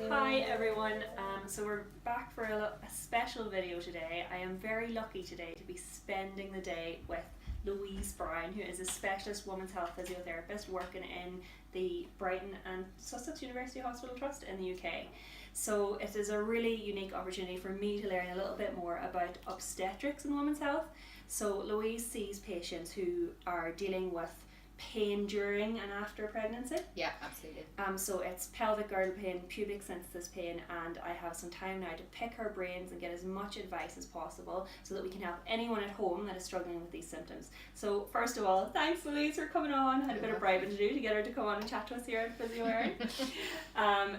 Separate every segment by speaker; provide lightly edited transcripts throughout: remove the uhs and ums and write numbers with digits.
Speaker 1: Hi everyone, so we're back for a special video today. I am very lucky today to be spending the day with Louise Brown, who is a specialist women's health physiotherapist working in the Brighton and Sussex University Hospital Trust in the UK. So it is a really unique opportunity for me to learn a little bit more about obstetrics and women's health. So Louise sees patients who are dealing with pain during and after pregnancy.
Speaker 2: Yeah, absolutely.
Speaker 1: So it's pelvic girdle pain, pubic symphysis pain, and I have some time now to pick her brains and get as much advice as possible so that we can help anyone at home that is struggling with these symptoms. So first of all, thanks Louise for coming on. I had a bit of bribing to do to get her to come on and chat to us here at Physio.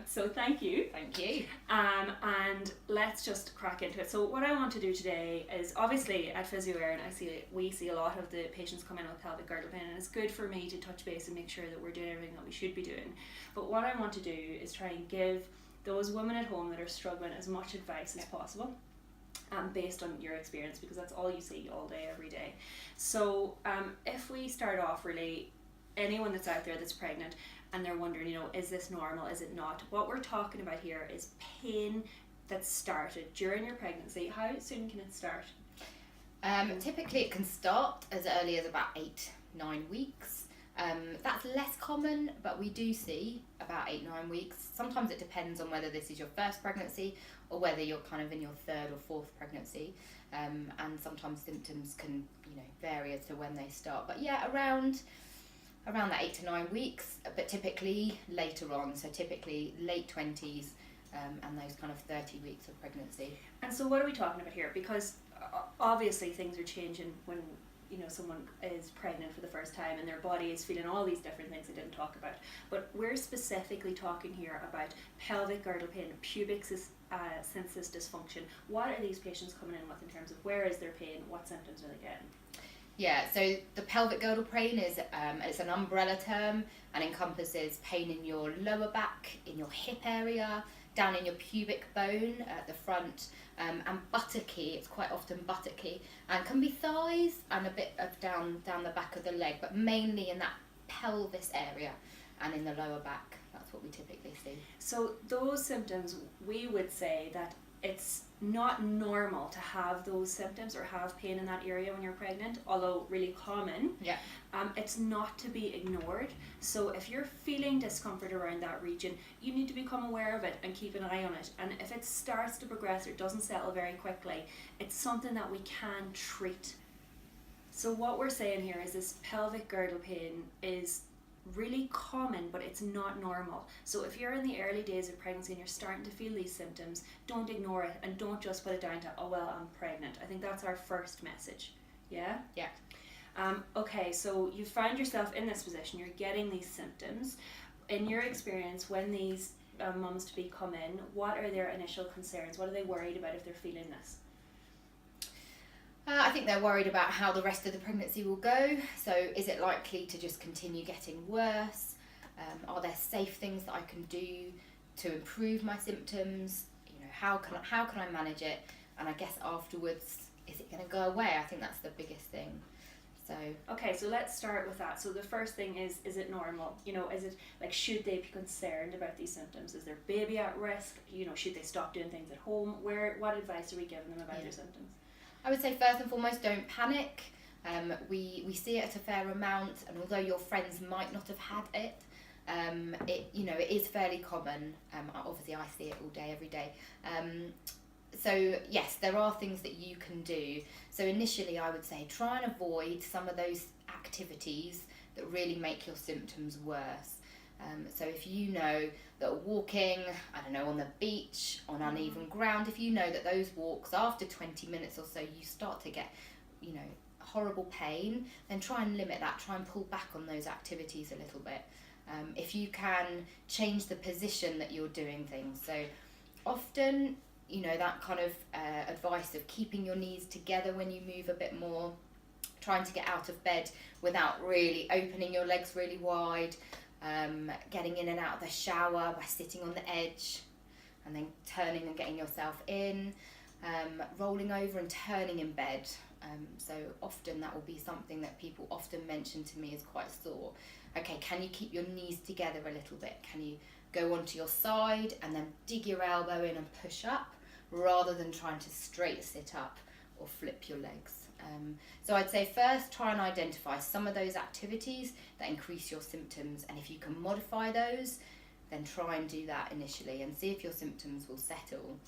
Speaker 1: So thank you.
Speaker 2: Thank you.
Speaker 1: And let's just crack into it. So what I want to do today is, obviously at Physio we see a lot of the patients come in with pelvic girdle pain, and it's good for me to touch base and make sure that we're doing everything that we should be doing. But what I want to do is try and give those women at home that are struggling as much advice as possible, based on your experience, because that's all you see all day, every day. So if we start off, really, anyone that's out there that's pregnant and they're wondering, is this normal, is it not? What we're talking about here is pain that started during your pregnancy. How soon can it start?
Speaker 2: Typically it can start as early as about 8-9 weeks. That's less common, but we do see about 8-9 weeks. Sometimes it depends on whether this is your first pregnancy or whether you're kind of in your third or fourth pregnancy. And sometimes symptoms can, vary as to when they start. But yeah, around that 8 to 9 weeks, but typically later on. So typically late 20s and those kind of 30 weeks of pregnancy.
Speaker 1: And so what are we talking about here? Because obviously things are changing when someone is pregnant for the first time and their body is feeling all these different things they didn't talk about. But we're specifically talking here about pelvic girdle pain, pubic symphysis dysfunction. What are these patients coming in with in terms of where is their pain, what symptoms are they getting?
Speaker 2: Yeah, so the pelvic girdle pain is it's an umbrella term and encompasses pain in your lower back, in your hip area, down in your pubic bone at the front, and buttocky. It's quite often buttocky, and can be thighs and a bit of down the back of the leg, but mainly in that pelvis area and in the lower back. That's what we typically see.
Speaker 1: So those symptoms, we would say that it's not normal to have those symptoms or have pain in that area when you're pregnant, although really common.
Speaker 2: Yeah.
Speaker 1: It's not to be ignored. So if you're feeling discomfort around that region, you need to become aware of it and keep an eye on it. And if it starts to progress or doesn't settle very quickly, it's something that we can treat. So what we're saying here is this pelvic girdle pain is really common, but it's not normal. So if you're in the early days of pregnancy and you're starting to feel these symptoms, don't ignore it and don't just put it down to, oh well, I'm pregnant. I think that's our first message. Yeah?
Speaker 2: Yeah.
Speaker 1: Okay, so you find yourself in this position, you're getting these symptoms. In your experience, when these mums-to-be come in, what are their initial concerns? What are they worried about if they're feeling this?
Speaker 2: I think they're worried about how the rest of the pregnancy will go. So is it likely to just continue getting worse? Are there safe things that I can do to improve my symptoms? How can I manage it? And I guess afterwards, is it going to go away? I think that's the biggest thing. So
Speaker 1: okay, so let's start with that. So the first thing is it normal? Is it like, should they be concerned about these symptoms? Is their baby at risk? Should they stop doing things at home? What advice are we giving them about their symptoms?
Speaker 2: I would say first and foremost, don't panic. We see it at a fair amount, and although your friends might not have had it, it is fairly common. Obviously, I see it all day, every day. So yes, there are things that you can do. So initially, I would say try and avoid some of those activities that really make your symptoms worse. So if you know that walking, on the beach, on uneven ground, if you know that those walks, after 20 minutes or so, you start to get, horrible pain, then try and limit that, try and pull back on those activities a little bit. If you can change the position that you're doing things. So often, that kind of advice of keeping your knees together when you move a bit more, trying to get out of bed without really opening your legs really wide, getting in and out of the shower by sitting on the edge and then turning and getting yourself in, rolling over and turning in bed. So often that will be something that people often mention to me as quite sore. Okay, can you keep your knees together a little bit? Can you go onto your side and then dig your elbow in and push up, rather than trying to straight sit up or flip your legs. So I'd say first try and identify some of those activities that increase your symptoms, and if you can modify those, then try and do that initially and see if your symptoms will settle.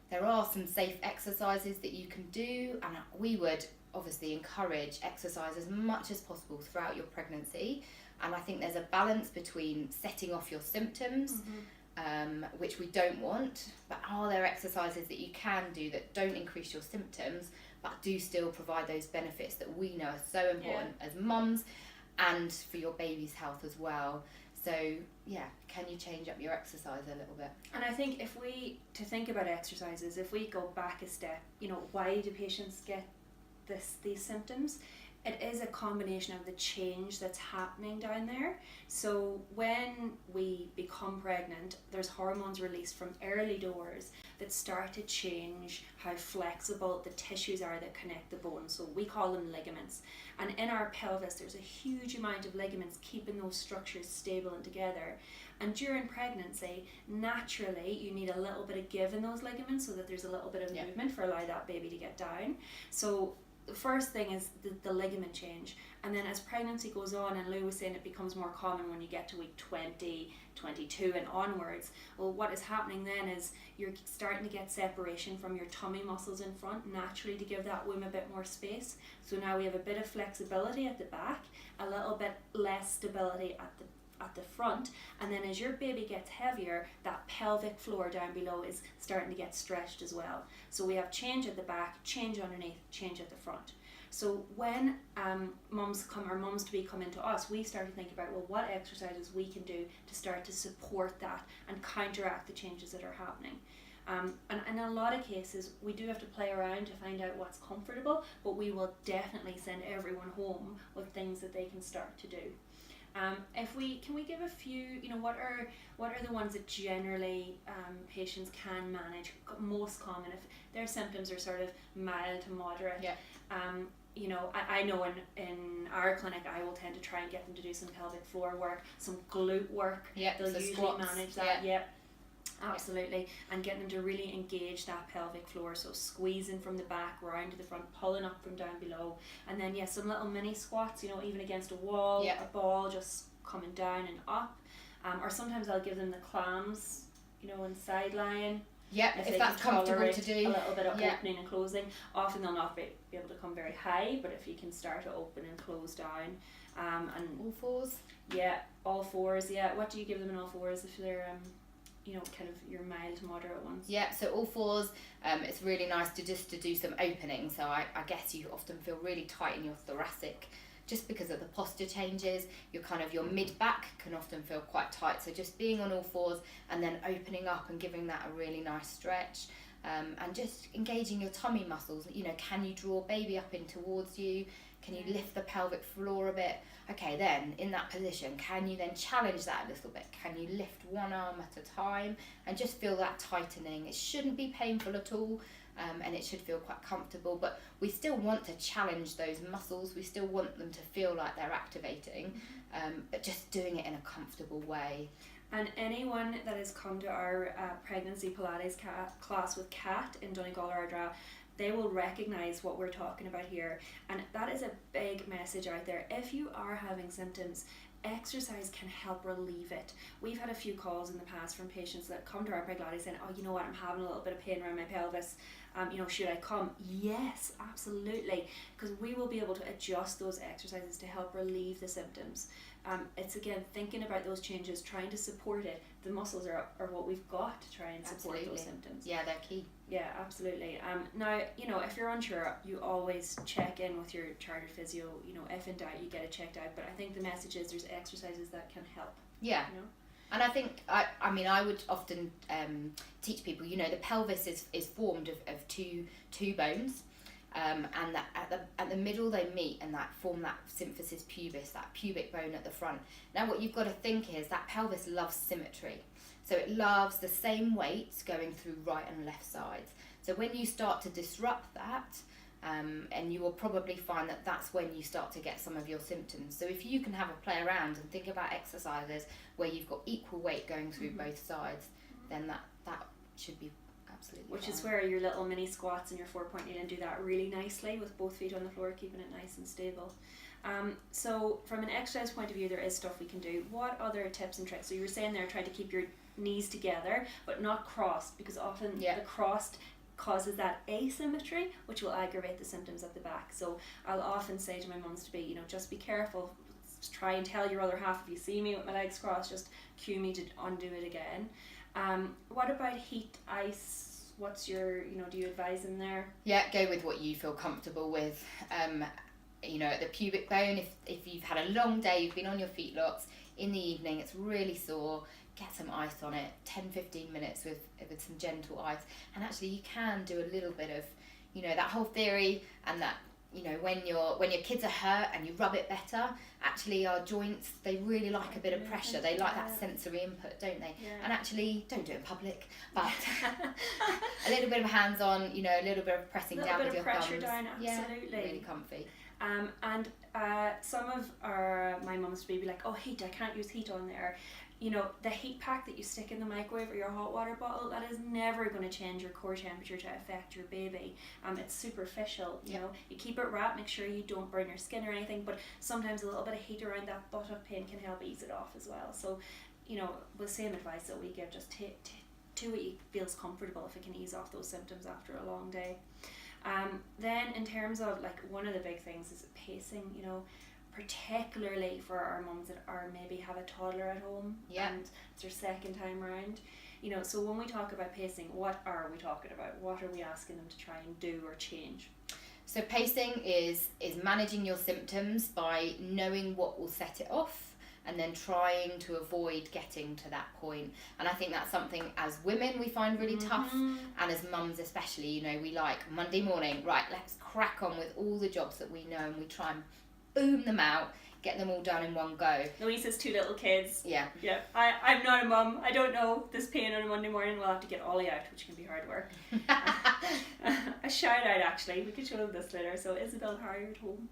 Speaker 2: There are some safe exercises that you can do, and we would obviously encourage exercise as much as possible throughout your pregnancy. And I think there's a balance between setting off your symptoms, which we don't want, but are there exercises that you can do that don't increase your symptoms but do still provide those benefits that we know are so important as mums and for your baby's health as well? So can you change up your exercise a little bit?
Speaker 1: And I think to think about exercises, if we go back a step, why do patients get these symptoms? It is a combination of the change that's happening down there. So when we become pregnant, there's hormones released from early doors that start to change how flexible the tissues are that connect the bones. So we call them ligaments. And in our pelvis, there's a huge amount of ligaments keeping those structures stable and together. And during pregnancy, naturally, you need a little bit of give in those ligaments so that there's a little bit of movement for allow that baby to get down. So the first thing is the ligament change, and then as pregnancy goes on, and Lou was saying it becomes more common when you get to week 20, 22 and onwards. Well, what is happening then is you're starting to get separation from your tummy muscles in front naturally to give that womb a bit more space. So now we have a bit of flexibility at the back, a little bit less stability at the front, and then as your baby gets heavier, that pelvic floor down below is starting to get stretched as well. So we have change at the back, change underneath, change at the front. So when mums to be come into us, we start to think about, well, what exercises we can do to start to support that and counteract the changes that are happening. And in a lot of cases, we do have to play around to find out what's comfortable, but we will definitely send everyone home with things that they can start to do. Can we give a few, what are the ones that generally patients can manage, most common if their symptoms are sort of mild to moderate? I know in our clinic I will tend to try and get them to do some pelvic floor work, some glute work. They'll usually squats. Manage that. Absolutely. And getting them to really engage that pelvic floor, so squeezing from the back round to the front, pulling up from down below, and then some little mini squats, even against a wall, a ball, just coming down and up. Or sometimes I'll give them the clams, and side lying.
Speaker 2: If that's comfortable to do.
Speaker 1: A little bit of opening and closing. Often they'll not be able to come very high, but if you can start to open and close down. And
Speaker 2: all fours?
Speaker 1: All fours, What do you give them in all fours if they're kind of your mild to moderate ones?
Speaker 2: So all fours, it's really nice to do some opening. So I guess you often feel really tight in your thoracic just because of the posture changes. Your mid-back can often feel quite tight. So just being on all fours and then opening up and giving that a really nice stretch. And just engaging your tummy muscles. Can you draw baby up in towards you? Can you lift the pelvic floor a bit? Okay, then in that position, can you then challenge that a little bit? Can you lift one arm at a time and just feel that tightening? It shouldn't be painful at all, and it should feel quite comfortable, but we still want to challenge those muscles. We still want them to feel like they're activating, but just doing it in a comfortable way.
Speaker 1: And anyone that has come to our pregnancy Pilates class with Kat in Donegal or Ardra, they will recognise what we're talking about here. And that is a big message out there. If you are having symptoms, exercise can help relieve it. We've had a few calls in the past from patients that come to our Pilates saying, oh, you know what, I'm having a little bit of pain around my pelvis. Should I come? Yes, absolutely. Because we will be able to adjust those exercises to help relieve the symptoms. It's again thinking about those changes, trying to support it. The muscles are what we've got to try and support those symptoms.
Speaker 2: Yeah, they're key.
Speaker 1: Yeah, absolutely. Now, if you're unsure, you always check in with your chartered physio. If in doubt, you get it checked out. But I think the message is there's exercises that can help.
Speaker 2: Yeah. And I think, I would often teach people, the pelvis is formed of two bones. And that at the middle they meet and that form that symphysis pubis, that pubic bone at the front. Now what you've got to think is that pelvis loves symmetry, so it loves the same weights going through right and left sides. So when you start to disrupt that, And you will probably find that that's when you start to get some of your symptoms. So if you can have a play around and think about exercises where you've got equal weight going through both sides, then that should be absolutely
Speaker 1: Which
Speaker 2: fine.
Speaker 1: is where your little mini squats and your 4-point kneel do that really nicely with both feet on the floor, keeping it nice and stable. So from an exercise point of view, there is stuff we can do. What other tips and tricks? So you were saying there, try to keep your knees together but not crossed, because often the crossed causes that asymmetry, which will aggravate the symptoms at the back. So I'll often say to my mums to be, just be careful. Try and tell your other half, if you see me with my legs crossed, just cue me to undo it again. What about heat, ice? What's your, do you advise them there?
Speaker 2: Yeah, go with what you feel comfortable with. At the pubic bone, if you've had a long day, you've been on your feet lots, in the evening it's really sore, get some ice on it, 10-15 minutes with some gentle ice. And actually you can do a little bit of, that whole theory, and that, when your kids are hurt and you rub it better, actually our joints, they really like a bit of pressure. They like that sensory input, don't they? Yeah. And actually, don't do it in public, but a little bit of hands-on, a little bit of pressing down with your thumbs.
Speaker 1: A little bit of pressure down, absolutely.
Speaker 2: Yeah, really comfy.
Speaker 1: And some of my mums would be like, oh, heat, I can't use heat on there. The heat pack that you stick in the microwave or your hot water bottle, that is never going to change your core temperature to affect your baby. It's superficial, you keep it wrapped, make sure you don't burn your skin or anything, but sometimes a little bit of heat around that buttock pain can help ease it off as well. So, the same advice that we give, just do what you feels comfortable if it can ease off those symptoms after a long day. Then in terms of one of the big things is pacing, particularly for our mums that maybe have a toddler at home and it's their second time around. So when we talk about pacing, what are we talking about? What are we asking them to try and do or change?
Speaker 2: So pacing is managing your symptoms by knowing what will set it off and then trying to avoid getting to that point. And I think that's something as women we find really tough, and as mums especially, we like Monday morning, right, let's crack on with all the jobs that we know, and we try and boom them out, get them all done in one go.
Speaker 1: Louise has 2 little kids.
Speaker 2: Yeah.
Speaker 1: I'm not a mum. I don't know this pain on a Monday morning. We'll have to get Ollie out, which can be hard work. A shout out, actually. We could show them this later. So Isabel, how are you at home?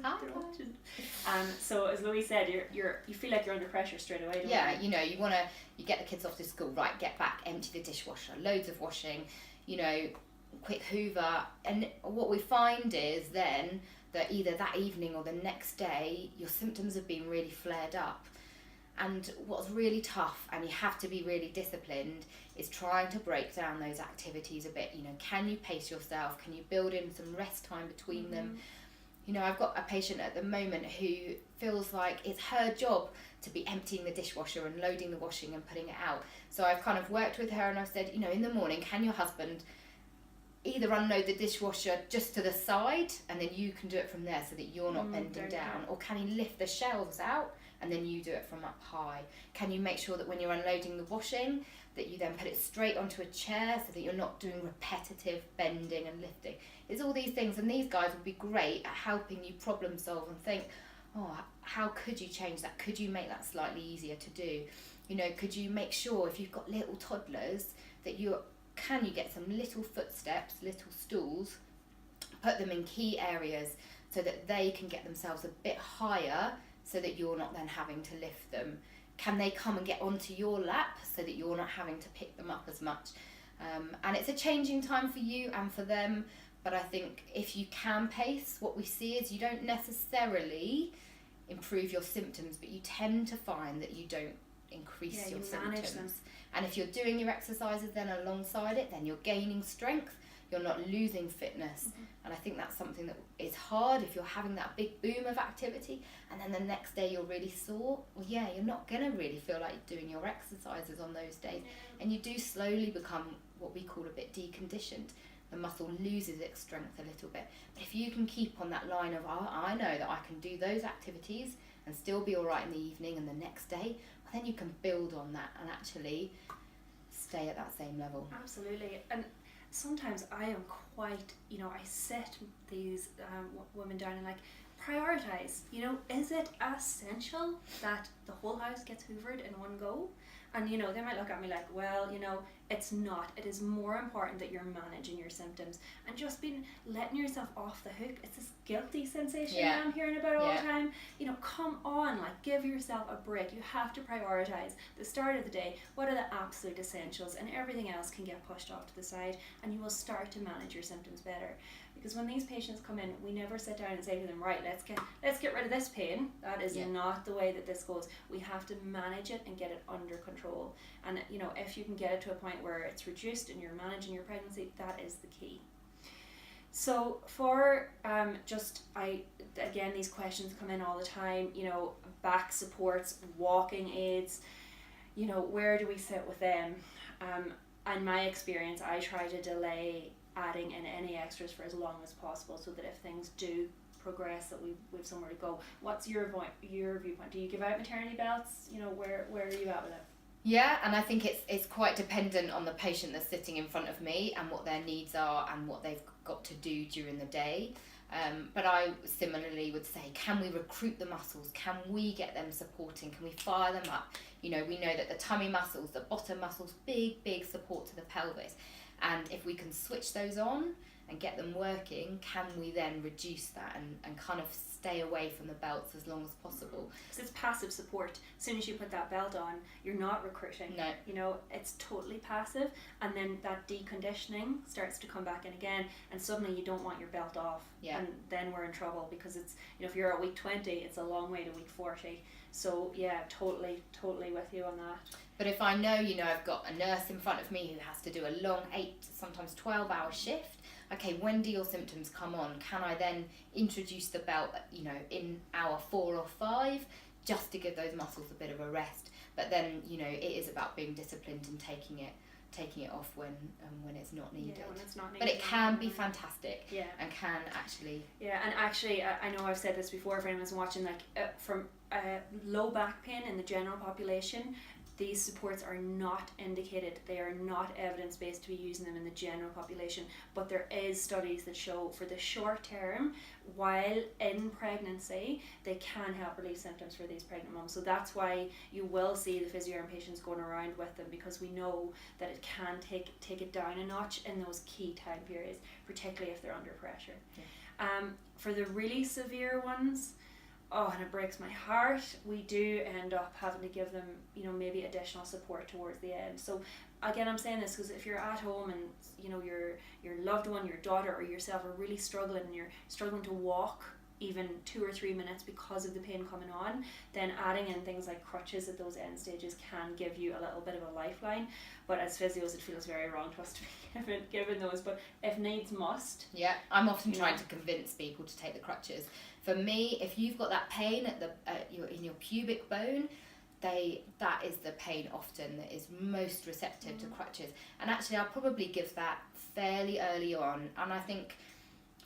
Speaker 1: Hi. So as Louise said, you feel like you're under pressure straight away, don't you?
Speaker 2: You get the kids off to school, right, get back, empty the dishwasher, loads of washing, quick hoover. And what we find is then that either that evening or the next day, your symptoms have been really flared up. And what's really tough, and you have to be really disciplined, is trying to break down those activities a bit. Can you pace yourself? Can you build in some rest time between them? I've got a patient at the moment who feels like it's her job to be emptying the dishwasher and loading the washing and putting it out. So I've kind of worked with her and I've said, in the morning, can your husband either unload the dishwasher just to the side and then you can do it from there so that you're not bending down, or can he lift the shelves out and then you do it from up high? Can you make sure that when you're unloading the washing that you then put it straight onto a chair so that you're not doing repetitive bending and lifting? It's all these things, and these guys would be great at helping you problem solve and think, oh, how could you change that? Could you make that slightly easier to do? Could you make sure if you've got little toddlers that can you get some little footsteps, little stools, put them in key areas so that they can get themselves a bit higher so that you're not then having to lift them? Can they come and get onto your lap so that you're not having to pick them up as much? And it's a changing time for you and for them, but I think if you can pace, what we see is you don't necessarily improve your symptoms, but you tend to find that you don't increase your symptoms. And if you're doing your exercises then alongside it, then you're gaining strength, you're not losing fitness. And I think that's something that is hard if you're having that big boom of activity and then the next day you're really sore. Well, you're not going to really feel like doing your exercises on those days. And you do slowly become what we call a bit deconditioned. The muscle loses its strength a little bit. But if you can keep on that line of, I know that I can do those activities and still be all right in the evening and the next day, well, then you can build on that and actually stay at that same level.
Speaker 1: Absolutely. And sometimes I am quite, I sit these women down and prioritize. You know, is it essential that the whole house gets hoovered in one go? And you know, they might look at me like, well, you know, it's not. It is more important that you're managing your symptoms and just being letting yourself off the hook. It's this guilty sensation that I'm hearing about all the time. You know, come on, like, give yourself a break. You have to prioritize the start of the day. What are the absolute essentials, and everything else can get pushed off to the side, and you will start to manage your symptoms better. Because when these patients come in, we never sit down and say to them, right, let's get rid of this pain. That is not the way that this goes. We have to manage it and get it under control. And you know, if you can get it to a point where it's reduced and you're managing your pregnancy, that is the key. So for again, these questions come in all the time. You know, back supports, walking aids. You know, where do we sit with them? In my experience, I try to delay adding in any extras for as long as possible, so that if things do progress, that we've somewhere to go. What's your viewpoint? Do you give out maternity belts? You know, where are you at with it?
Speaker 2: Yeah, and I think it's quite dependent on the patient that's sitting in front of me and what their needs are and what they've got to do during the day. But I similarly would say, can we recruit the muscles? Can we get them supporting? Can we fire them up? You know, we know that the tummy muscles, the bottom muscles, big support to the pelvis. And if we can switch those on and get them working, can we then reduce that and kind of stay away from the belts as long as possible?
Speaker 1: Because it's passive support. As soon as you put that belt on, you're not recruiting.
Speaker 2: No.
Speaker 1: You know, it's totally passive, and then that deconditioning starts to come back in again, and suddenly you don't want your belt off.
Speaker 2: Yeah.
Speaker 1: And then we're in trouble, because it's, you know, if you're at week 20, it's a long way to week 40. So yeah, totally with you on that.
Speaker 2: But if I know, you know, I've got a nurse in front of me who has to do a long 8, sometimes 12-hour shift, okay, when do your symptoms come on? Can I then introduce the belt, you know, in hour 4 or 5, just to give those muscles a bit of a rest? But then, you know, it is about being disciplined and taking it off when it's not needed.
Speaker 1: Yeah, when it's not needed.
Speaker 2: But it can be fantastic.
Speaker 1: Yeah.
Speaker 2: And can actually.
Speaker 1: Yeah, and actually, I know I've said this before. If anyone's watching, like from low back pain in the general population, these supports are not indicated. They are not evidence-based to be using them in the general population, but there is studies that show for the short term, while in pregnancy, they can help relieve symptoms for these pregnant moms. So that's why you will see the physio patients going around with them, because we know that it can take it down a notch in those key time periods, particularly if they're under pressure. Yeah. For the really severe ones, oh, and it breaks my heart, we do end up having to give them, you know, maybe additional support towards the end. So again, I'm saying this because if you're at home and, you know, your loved one, your daughter or yourself are really struggling, and you're struggling to walk even 2 or 3 minutes because of the pain coming on, then adding in things like crutches at those end stages can give you a little bit of a lifeline. But as physios, it feels very wrong to us to be given those. But if needs must.
Speaker 2: Yeah, I'm often trying to convince people to take the crutches. For me, if you've got that pain in your pubic bone, that is the pain often that is most receptive to crutches. And actually, I'll probably give that fairly early on. And I think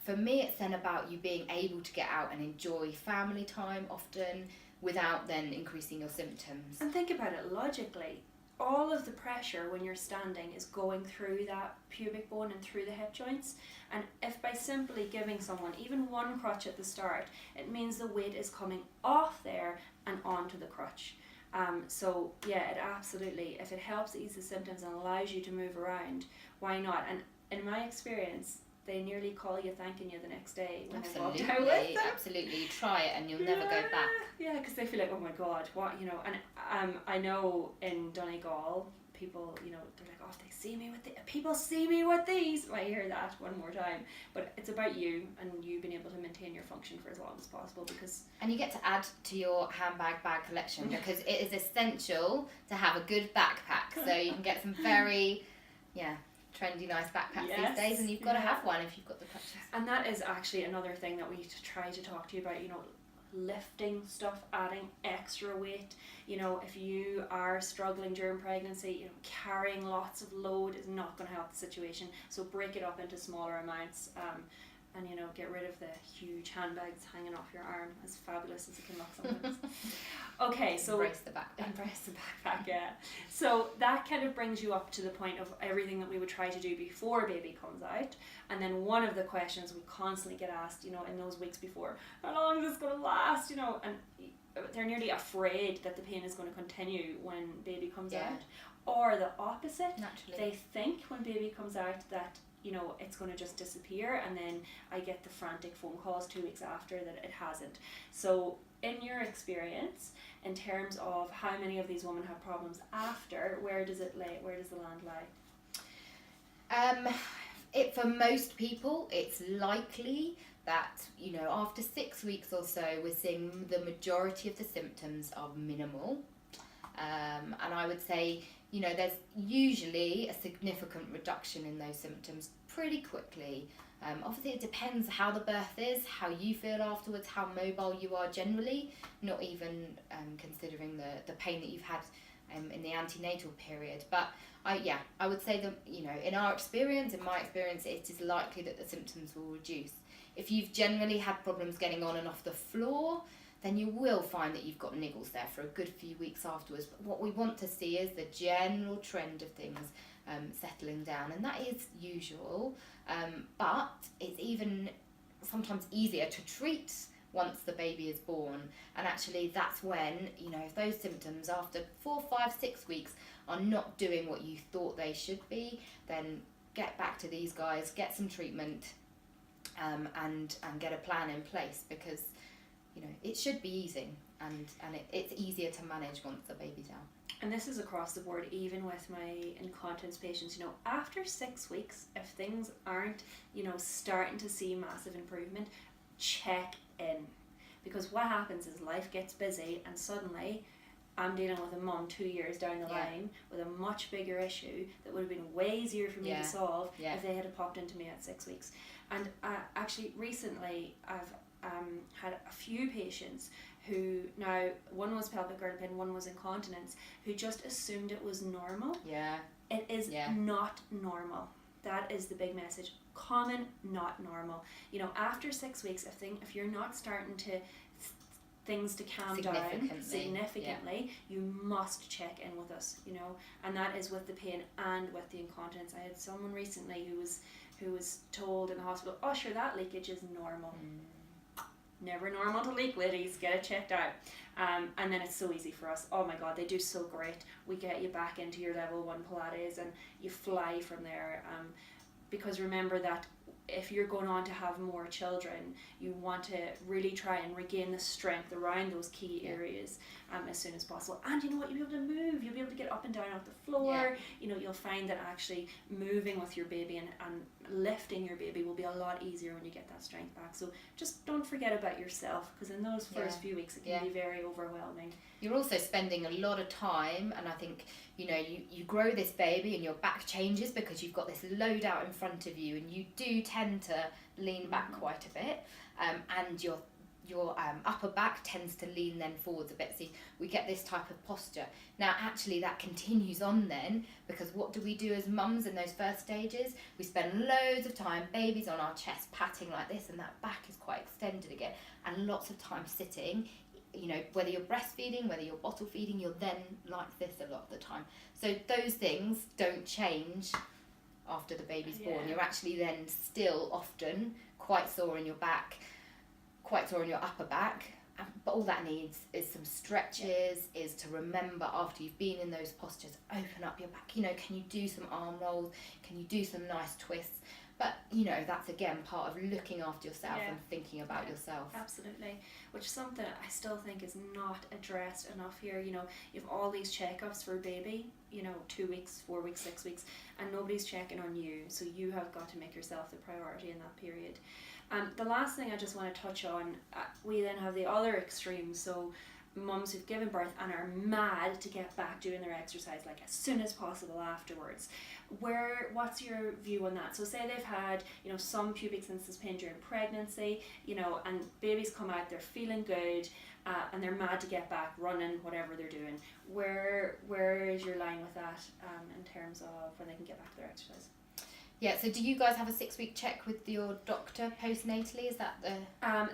Speaker 2: for me, it's then about you being able to get out and enjoy family time often without then increasing your symptoms.
Speaker 1: And think about it logically. All of the pressure when you're standing is going through that pubic bone and through the hip joints. And if by simply giving someone even one crutch at the start, it means the weight is coming off there and onto the crutch. So yeah, it absolutely, if it helps ease the symptoms and allows you to move around, why not? And in my experience, they nearly call you thanking you the next day when they walked out with them.
Speaker 2: Absolutely, try it and you'll never go back.
Speaker 1: Yeah, because they feel like, oh my God, what, you know. And I know in Donegal, people, you know, they're like, oh, if they see me with people see me with these. I hear that one more time. But it's about you and you being able to maintain your function for as long as possible, because.
Speaker 2: And you get to add to your bag collection, because it is essential to have a good backpack. So you can get some very, trendy, nice backpacks these days, and you've got to have one if you've got the crutches. And
Speaker 1: that is actually another thing that we try to talk to you about, you know, lifting stuff, adding extra weight. You know, if you are struggling during pregnancy, you know, carrying lots of load is not going to help the situation. So break it up into smaller amounts. and get rid of the huge handbags hanging off your arm, as fabulous as it can look sometimes. Okay, so
Speaker 2: embrace the backpack.
Speaker 1: Embrace the backpack, yeah. So that kind of brings you up to the point of everything that we would try to do before baby comes out. And then one of the questions we constantly get asked, in those weeks before, how long is this going to last? And they're nearly afraid that the pain is going to continue when baby comes out. Or the opposite.
Speaker 2: Naturally.
Speaker 1: They think when baby comes out that it's going to just disappear, and then I get the frantic phone calls 2 weeks after that it hasn't. So in your experience, in terms of how many of these women have problems after, where does the land lie?
Speaker 2: For most people, it's likely that, after 6 weeks or so, we're seeing the majority of the symptoms are minimal. And I would say, there's usually a significant reduction in those symptoms pretty quickly. Obviously, it depends how the birth is, how you feel afterwards, how mobile you are generally, not even considering the pain that you've had in the antenatal period. But I would say that, in my experience, it is likely that the symptoms will reduce. If you've generally had problems getting on and off the floor, then you will find that you've got niggles there for a good few weeks afterwards. But what we want to see is the general trend of things settling down, and that is usual. But it's even sometimes easier to treat once the baby is born. And actually that's when, if those symptoms after 4, 5, 6 weeks are not doing what you thought they should be, then get back to these guys, get some treatment, and get a plan in place, because it should be easing, and it's easier to manage once the baby's out.
Speaker 1: And this is across the board, even with my incontinence patients. After 6 weeks, if things aren't, starting to see massive improvement, check in. Because what happens is life gets busy, and suddenly I'm dealing with a mum 2 years down the line with a much bigger issue that would have been way easier for me to solve if they had popped into me at 6 weeks. And actually recently I've had a few patients who, now one was pelvic girdle pain, one was incontinence, who just assumed it was normal.
Speaker 2: Yeah.
Speaker 1: It is not normal. That is the big message. Common, not normal. After 6 weeks, if you're not starting to things to calm down significantly, you must check in with us, and that is with the pain and with the incontinence. I had someone recently who was told in the hospital, oh sure, that leakage is normal. Never normal to leak, ladies, get it checked out. And then it's so easy for us. Oh my god, they do so great. We get you back into your level 1 Pilates and you fly from there, because remember that if you're going on to have more children, you want to really try and regain the strength around those key areas as soon as possible. And you know what, you'll be able to move, you'll be able to get up and down off the floor. You'll find that actually moving with your baby and lifting your baby will be a lot easier when you get that strength back. So just don't forget about yourself, because in those first few weeks it can be very overwhelming.
Speaker 2: You're also spending a lot of time, and I think you grow this baby and your back changes because you've got this load out in front of you, and you do tend to lean back quite a bit, and your upper back tends to lean then forwards a bit, so we get this type of posture. Now actually that continues on then, because what do we do as mums in those first stages? We spend loads of time, babies on our chest, patting like this, and that back is quite extended again, and lots of time sitting. Whether you're breastfeeding, whether you're bottle feeding, you're then like this a lot of the time. So those things don't change after the baby's born. You're actually then still often quite sore in your back, quite sore in your upper back. But all that needs is some stretches, is to remember after you've been in those postures, open up your back. Can you do some arm rolls? Can you do some nice twists? But, that's again part of looking after yourself and thinking about yourself.
Speaker 1: Absolutely. Which is something I still think is not addressed enough here. You have all these checkups for baby, 2 weeks, 4 weeks, 6 weeks, and nobody's checking on you. So you have got to make yourself the priority in that period. The last thing I just want to touch on, we then have the other extreme. So mums who've given birth and are mad to get back doing their exercise like as soon as possible afterwards. What's your view on that? So say they've had some pubic symptoms pain during pregnancy, and babies come out, they're feeling good, and they're mad to get back running, whatever they're doing. Where is your line with that in terms of when they can get back to their exercise?
Speaker 2: Yeah, so do you guys have a 6-week check with your doctor postnatally? Is that the...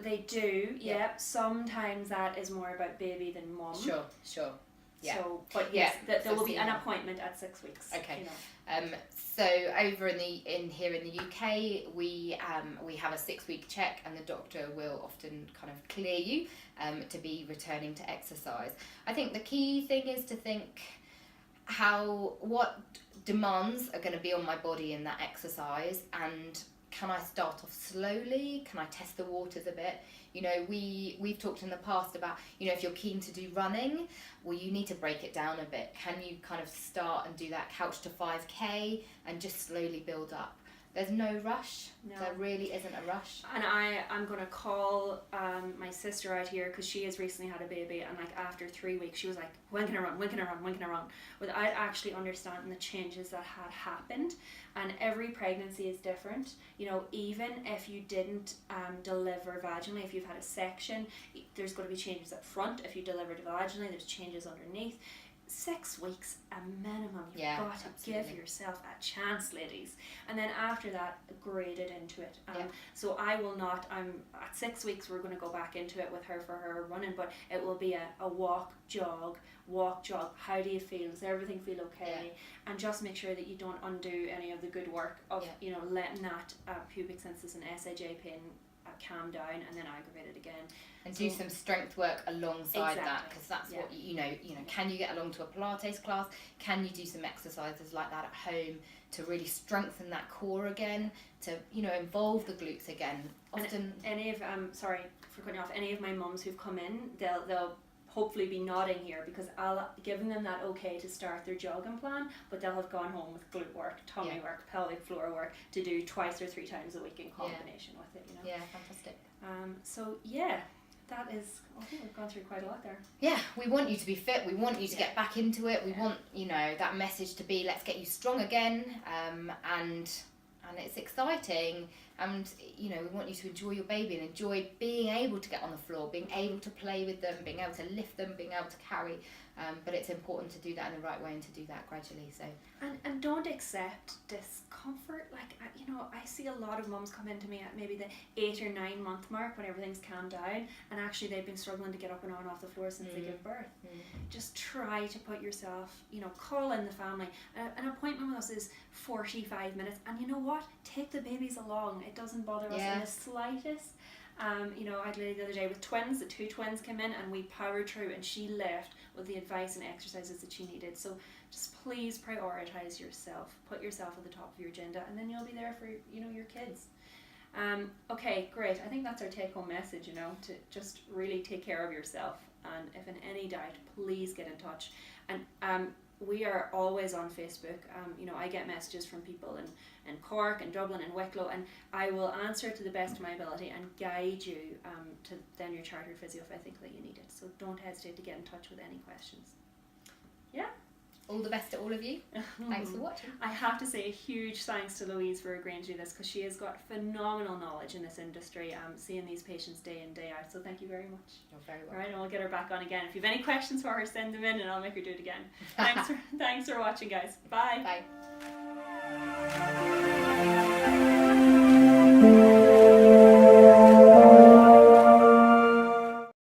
Speaker 1: They do, yeah. Sometimes that is more about baby than mum.
Speaker 2: Sure. Yeah.
Speaker 1: So, but yes, there will be an appointment at 6 weeks.
Speaker 2: Okay. So over here in the UK, we have a 6-week check, and the doctor will often kind of clear you to be returning to exercise. I think the key thing is to think what demands are going to be on my body in that exercise, and can I start off slowly? Can I test the waters a bit? You know, we've talked in the past about, you know, if you're keen to do running, well, you need to break it down a bit. Can you kind of start and do that couch to 5K and just slowly build up? There's no rush. No. There really isn't a rush.
Speaker 1: And I'm going to call my sister out here, because she has recently had a baby, and like after 3 weeks she was like, when can I run, without actually understanding the changes that had happened. And every pregnancy is different. You know, even if you didn't deliver vaginally, if you've had a section, there's going to be changes up front. If you delivered vaginally, there's changes underneath. 6 weeks a minimum. You've got to give yourself a chance, ladies. And then after that, grade it into it. So I will not, at 6 weeks we're going to go back into it with her for her running, but it will be a walk, jog. How do you feel? Does everything feel okay? And just make sure that you don't undo any of the good work of, you know, letting that pubic symphysis and SIJ pain calm down and then aggravate it again.
Speaker 2: And do some strength work alongside that, because that's what you know. Can you get along to a Pilates class? Can you do some exercises like that at home to really strengthen that core again? To involve the glutes again. Often,
Speaker 1: any of sorry for cutting off. Any of my mums who've come in, they'll hopefully be nodding here, because I'll giving them that okay to start their jogging plan, but they'll have gone home with glute work, tummy work, pelvic floor work to do 2 or 3 times a week in combination with it.
Speaker 2: Yeah, fantastic.
Speaker 1: So yeah. That is, I think we've gone through quite a lot there.
Speaker 2: Yeah, we want you to be fit. We want you to get back into it. We want, that message to be, let's get you strong again. And it's exciting. And, we want you to enjoy your baby and enjoy being able to get on the floor, being able to play with them, being able to lift them, being able to carry. But it's important to do that in the right way and to do that gradually. So
Speaker 1: and don't accept discomfort. Like, I see a lot of mums come into me at maybe the 8 or 9 month mark when everything's calmed down, and actually they've been struggling to get up and on off the floor since they give birth. Just try to put yourself, call in the family. An appointment with us is 45 minutes, and you know what? Take the babies along. It doesn't bother us in the slightest. I had a lady the other day with twins. The 2 twins came in and we powered through, and she left with the advice and exercises that she needed. So just please prioritize yourself. Put yourself at the top of your agenda, and then you'll be there for your kids. Okay, great. I think that's our take-home message. To just really take care of yourself. And if in any doubt, please get in touch. And we are always on Facebook. I get messages from people in Cork and Dublin and Wicklow, and I will answer to the best of my ability and guide you to then your chartered physio if I think that you need it. So don't hesitate to get in touch with any questions. Yeah.
Speaker 2: All the best to all of you. Thanks for watching.
Speaker 1: I have to say a huge thanks to Louise for agreeing to do this, because she has got phenomenal knowledge in this industry, seeing these patients day in, day out. So thank you very much.
Speaker 2: You're very welcome.
Speaker 1: All right, and we'll get her back on again. If you have any questions for her, send them in and I'll make her do it again. Thanks for watching, guys. Bye.
Speaker 2: Bye.